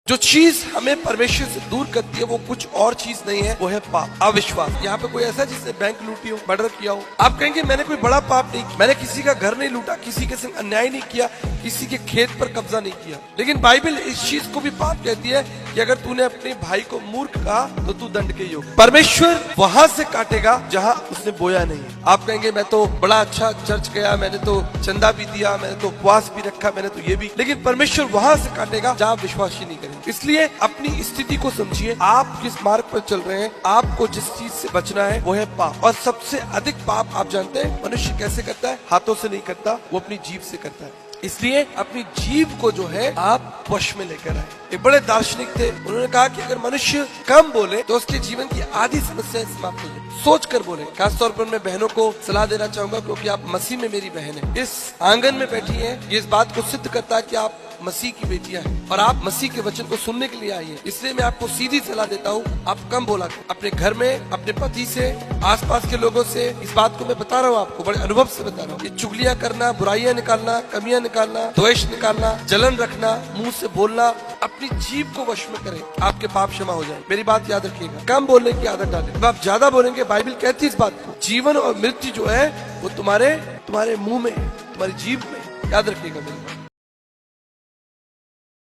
जो चीज हमें परमेश्वर से दूर करती है वो कुछ और चीज नहीं है, वो है पाप, अविश्वास। यहाँ पे कोई ऐसा जिसने बैंक लूटी हो, मर्डर किया हो, आप कहेंगे मैंने कोई बड़ा पाप नहीं किया, मैंने किसी का घर नहीं लूटा, किसी के संग अन्याय नहीं किया, किसी के खेत पर कब्जा नहीं किया। लेकिन बाइबल इस चीज को भी पाप कहती है कि अगर तूने अपने भाई को मूर्ख कहा तो तू दंड के योग्य। परमेश्वर वहां से काटेगा जहां उसने बोया नहीं है। आप कहेंगे मैं तो बड़ा अच्छा चर्च गया, मैंने तो चंदा भी दिया, मैंने तो उपवास भी रखा, मैंने तो ये भी, लेकिन परमेश्वर वहां से काटेगा जहां विश्वास ही नहीं करेंगे। इसलिए अपनी स्थिति को समझिए, आप किस मार्ग पर चल रहे हैं, आपको जिस चीज से बचना है वो है पाप। और सबसे अधिक पाप आप जानते हैं मनुष्य कैसे करता है? हाथों से नहीं करता, वो अपनी जीभ से करता है। इसलिए अपनी जीभ को जो है आप वश में लेकर आए। एक बड़े दार्शनिक थे, उन्होंने कहा कि अगर मनुष्य कम बोले तो उसके जीवन की आधी समस्याएं समाप्त हो जाए। सोच कर बोले। खासतौर पर मैं बहनों को सलाह देना चाहूंगा, क्योंकि आप मसीह में मेरी बहन है, इस आंगन में बैठी है, ये इस बात को सिद्ध करता है कि आप मसीह की बेटियां हैं और आप मसीह के वचन को सुनने के लिए आई हैं। इसलिए मैं आपको सीधी सलाह देता हूँ, आप कम बोला करें। अपने घर में, अपने पति से, आसपास के लोगों से, इस बात को मैं बता रहा हूँ, आपको बड़े अनुभव से बता रहा हूँ। ये चुगलियां करना, बुराइयां निकालना, कमियां निकालना, द्वेष निकालना, जलन रखना, मुंह से बोलना, अपनी जीभ को वश में करें, आपके पाप क्षमा हो जाए। मेरी बात याद रखिएगा, कम बोलने की आदत डालें। जब आप ज्यादा बोलेंगे, बाइबल कहती है इस बात को, जीवन और मृत्यु जो है वो तुम्हारे मुंह में है, तुम्हारी जीभ में। याद रखिएगा मेरी बात।